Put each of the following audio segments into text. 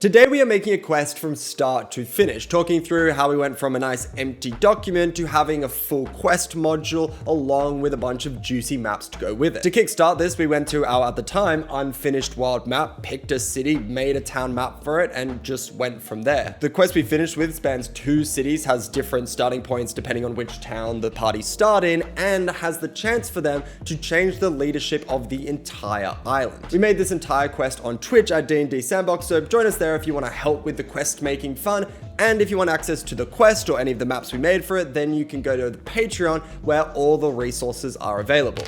Today we are making a quest from start to finish, talking through how we went from a nice empty document to having a full quest module along with a bunch of juicy maps to go with it. To kickstart this, we went to our, at the time, unfinished world map, picked a city, made a town map for it, and just went from there. The quest we finished with spans 2 cities, has different starting points depending on which town the party start in, and has the chance for them to change the leadership of the entire island. We made this entire quest on Twitch at DnD SandBox, so join us there if you want to help with the quest making fun, and if you want access to the quest or any of the maps we made for it, then you can go to the Patreon where all the resources are available.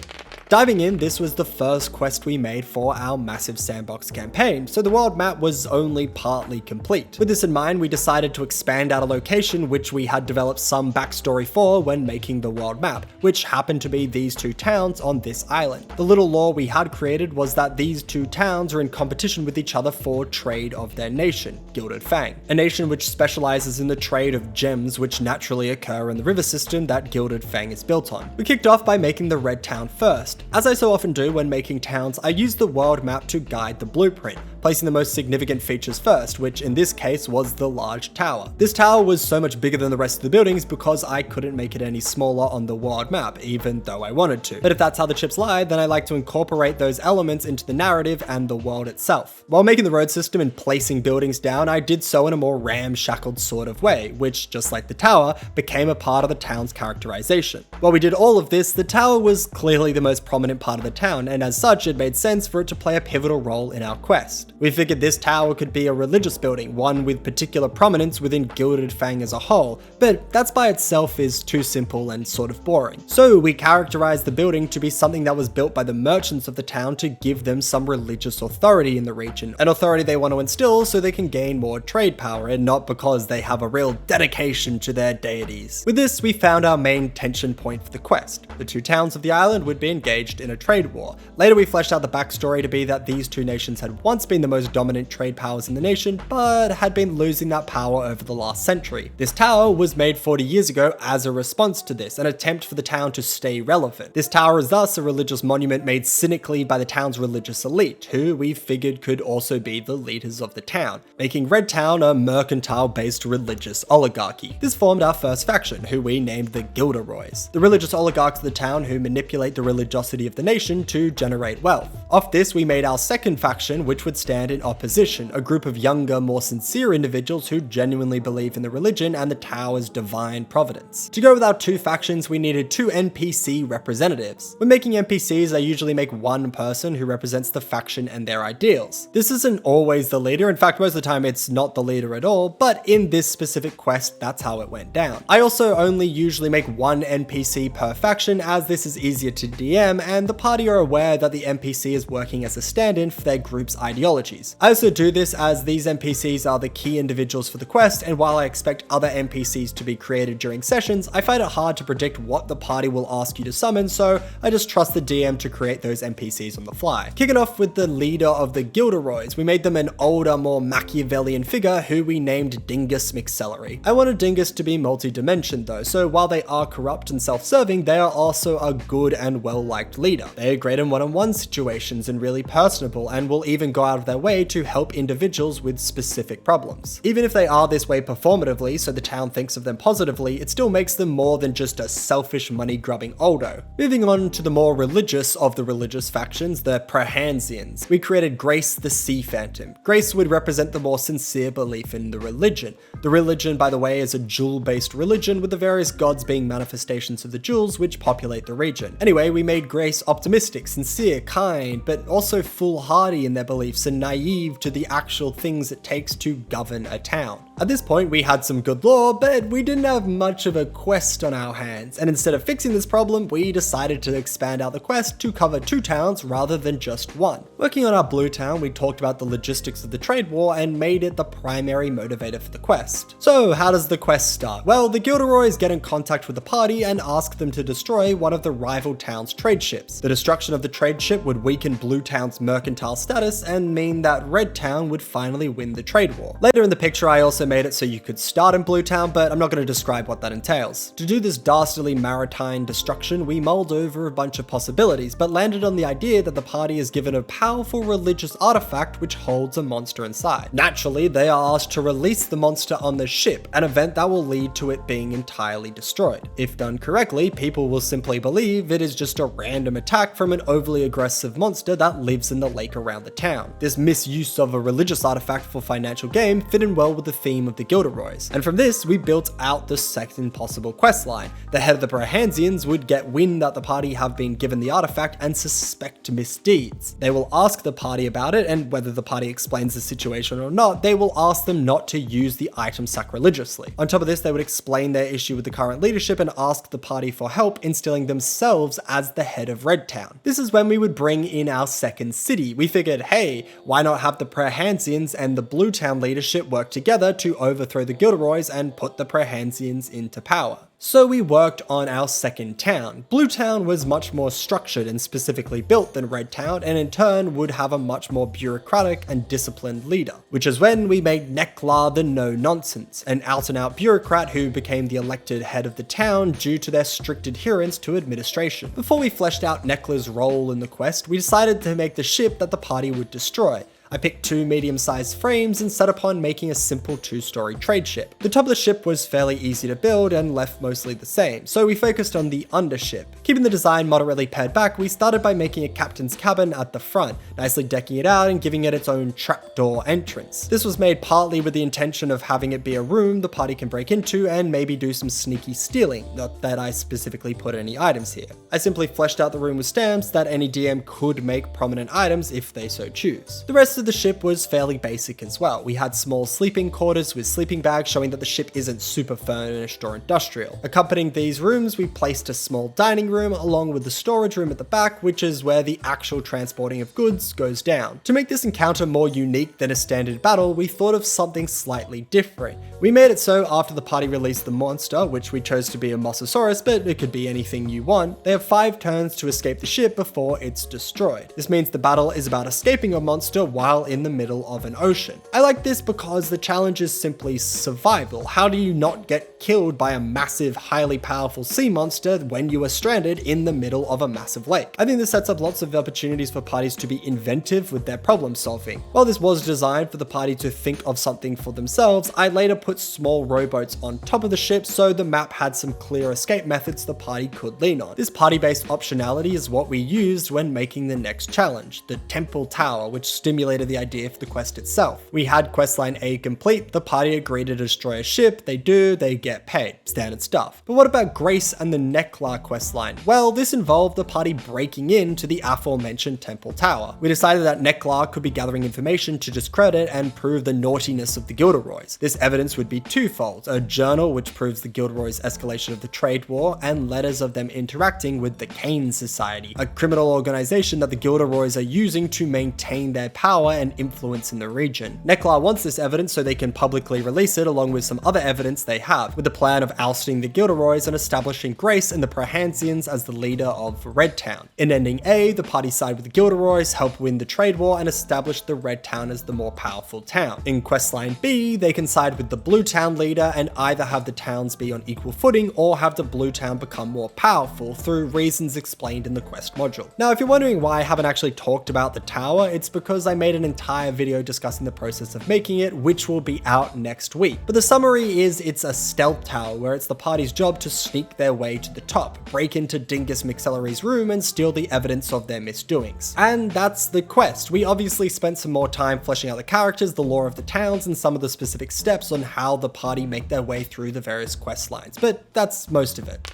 Diving in, this was the first quest we made for our massive sandbox campaign, so the world map was only partly complete. With this in mind, we decided to expand out a location which we had developed some backstory for when making the world map, which happened to be these 2 towns on this island. The little lore we had created was that these 2 towns are in competition with each other for trade of their nation, Gilded Fang, a nation which specializes in the trade of gems which naturally occur in the river system that Gilded Fang is built on. We kicked off by making the red town first. As I so often do when making towns, I used the world map to guide the blueprint, placing the most significant features first, which in this case was the large tower. This tower was so much bigger than the rest of the buildings because I couldn't make it any smaller on the world map, even though I wanted to. But if that's how the chips lie, then I like to incorporate those elements into the narrative and the world itself. While making the road system and placing buildings down, I did so in a more ramshackled sort of way, which, just like the tower, became a part of the town's characterization. While we did all of this, the tower was clearly the most prominent part of the town, and as such, it made sense for it to play a pivotal role in our quest. We figured this tower could be a religious building, one with particular prominence within Gilded Fang as a whole, but that's by itself is too simple and sort of boring. So we characterized the building to be something that was built by the merchants of the town to give them some religious authority in the region, an authority they want to instill so they can gain more trade power, and not because they have a real dedication to their deities. With this, we found our main tension point for the quest. The 2 towns of the island would be engaged in a trade war. Later we fleshed out the backstory to be that these 2 nations had once been the most dominant trade powers in the nation, but had been losing that power over the last century. This tower was made 40 years ago as a response to this, an attempt for the town to stay relevant. This tower is thus a religious monument made cynically by the town's religious elite, who we figured could also be the leaders of the town, making Red Town a mercantile-based religious oligarchy. This formed our first faction, who we named the Gilderoys, the religious oligarchs of the town who manipulate the religiosity of the nation to generate wealth. Off this, we made our second faction, which would stand in opposition, a group of younger, more sincere individuals who genuinely believe in the religion and the tower's divine providence. To go with our 2 factions, we needed 2 NPC representatives. When making NPCs, I usually make one person who represents the faction and their ideals. This isn't always the leader, in fact most of the time it's not the leader at all, but in this specific quest, that's how it went down. I also only usually make 1 NPC per faction, as this is easier to DM, and the party are aware that the NPC is working as a stand-in for their group's ideologies. I also do this as these NPCs are the key individuals for the quest, and while I expect other NPCs to be created during sessions, I find it hard to predict what the party will ask you to summon, so I just trust the DM to create those NPCs on the fly. Kicking off with the leader of the Gilderoys, we made them an older, more Machiavellian figure who we named Dingus McCelery. I wanted Dingus to be multi-dimensioned though, so while they are corrupt and self-serving, they are also a good and well-liked leader. They are great in one-on-one situations and really personable, and will even go out of their way to help individuals with specific problems. Even if they are this way performatively, so the town thinks of them positively, it still makes them more than just a selfish money-grubbing oldo. Moving on to the more religious of the religious factions, the Prahansians, we created Grace the Sea Phantom. Grace would represent the more sincere belief in the religion. The religion, by the way, is a jewel-based religion, with the various gods being manifestations of the jewels which populate the region. Anyway, we made Grace optimistic, sincere, kind, but also foolhardy in their beliefs and naive to the actual things it takes to govern a town. At this point, we had some good lore, but we didn't have much of a quest on our hands, and instead of fixing this problem, we decided to expand out the quest to cover 2 towns rather than just 1. Working on our blue town, we talked about the logistics of the trade war and made it the primary motivator for the quest. So how does the quest start? Well, the Gilderoys get in contact with the party and ask them to destroy one of the rival town's trade ships. The destruction of the trade ship would weaken Blue Town's mercantile status and mean mean that Red Town would finally win the trade war. Later in the picture, I also made it so you could start in Blue Town, but I'm not going to describe what that entails. To do this dastardly maritime destruction, we mulled over a bunch of possibilities, but landed on the idea that the party is given a powerful religious artifact which holds a monster inside. Naturally, they are asked to release the monster on the ship, an event that will lead to it being entirely destroyed. If done correctly, people will simply believe it is just a random attack from an overly aggressive monster that lives in the lake around the town. This misuse of a religious artifact for financial gain fit in well with the theme of the Gilderoys, and from this we built out the second possible questline. The head of the Prahansians would get wind that the party have been given the artifact and suspect misdeeds. They will ask the party about it, and whether the party explains the situation or not, they will ask them not to use the item sacrilegiously. On top of this, they would explain their issue with the current leadership and ask the party for help instilling themselves as the head of Red Town. This is when we would bring in our second city. We figured, hey, why not have the Prahansians and the Blue Town leadership work together to overthrow the Gilderoys and put the Prahansians into power. So we worked on our second town. Blue Town was much more structured and specifically built than Red Town, and in turn would have a much more bureaucratic and disciplined leader, which is when we made Nekla the no-nonsense, an out-and-out bureaucrat who became the elected head of the town due to their strict adherence to administration. Before we fleshed out Nekla's role in the quest, we decided to make the ship that the party would destroy. I picked 2 medium-sized frames and set upon making a simple 2-story trade ship. The top of the ship was fairly easy to build and left mostly the same, so we focused on the undership. Keeping the design moderately pared back, we started by making a captain's cabin at the front, nicely decking it out and giving it its own trapdoor entrance. This was made partly with the intention of having it be a room the party can break into and maybe do some sneaky stealing, not that I specifically put any items here. I simply fleshed out the room with stamps that any DM could make prominent items if they so choose. The rest of the ship was fairly basic as well. We had small sleeping quarters with sleeping bags showing that the ship isn't super furnished or industrial. Accompanying these rooms, we placed a small dining room along with the storage room at the back, which is where the actual transporting of goods goes down. To make this encounter more unique than a standard battle, we thought of something slightly different. We made it so after the party released the monster, which we chose to be a Mosasaurus, but it could be anything you want, they have 5 turns to escape the ship before it's destroyed. This means the battle is about escaping a monster while in the middle of an ocean. I like this because the challenge is simply survival. How do you not get killed by a massive, highly powerful sea monster when you are stranded in the middle of a massive lake? I think this sets up lots of opportunities for parties to be inventive with their problem solving. While this was designed for the party to think of something for themselves, I later put small rowboats on top of the ship so the map had some clear escape methods the party could lean on. This party-based optionality is what we used when making the next challenge, the Temple Tower, which stimulated the idea for the quest itself. We had questline A complete, the party agreed to destroy a ship, they get paid, standard stuff. But what about Grace and the Nekla questline? Well, this involved the party breaking into the aforementioned Temple Tower. We decided that Nekla could be gathering information to discredit and prove the naughtiness of the Gilderoys. This evidence would be twofold, a journal which proves the Gilderoys' escalation of the trade war, and letters of them interacting with the Kane Society, a criminal organization that the Gilderoys are using to maintain their power and influence in the region. Nekla wants this evidence so they can publicly release it along with some other evidence they have, with the plan of ousting the Gilderoys and establishing Grace and the Prahansians as the leader of Red Town. In ending A, the party side with the Gilderoys, help win the trade war and establish the Red Town as the more powerful town. In questline B, they can side with the Blue Town leader and either have the towns be on equal footing or have the Blue Town become more powerful through reasons explained in the quest module. Now, if you're wondering why I haven't actually talked about the tower, it's because I made an entire video discussing the process of making it, which will be out next week. But the summary is it's a stealth tower where it's the party's job to sneak their way to the top, break into Dingus McCellery's room and steal the evidence of their misdoings. And that's the quest. We obviously spent some more time fleshing out the characters, the lore of the towns, and some of the specific steps on how the party make their way through the various quest lines, but that's most of it.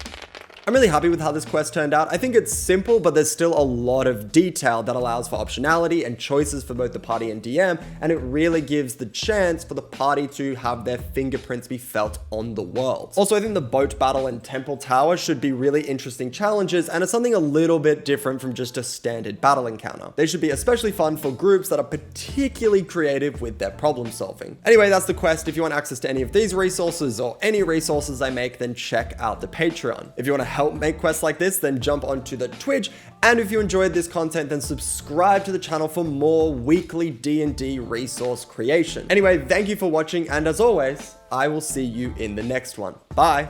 I'm really happy with how this quest turned out. I think it's simple, but there's still a lot of detail that allows for optionality and choices for both the party and DM, and it really gives the chance for the party to have their fingerprints be felt on the world. Also, I think the boat battle and Temple Tower should be really interesting challenges, and it's something a little bit different from just a standard battle encounter. They should be especially fun for groups that are particularly creative with their problem solving. Anyway, that's the quest. If you want access to any of these resources or any resources I make, then check out the Patreon. If you want to help make quests like this, then jump onto the Twitch. And if you enjoyed this content, then subscribe to the channel for more weekly D&D resource creation. Anyway, thank you for watching, and as always, I will see you in the next one. Bye.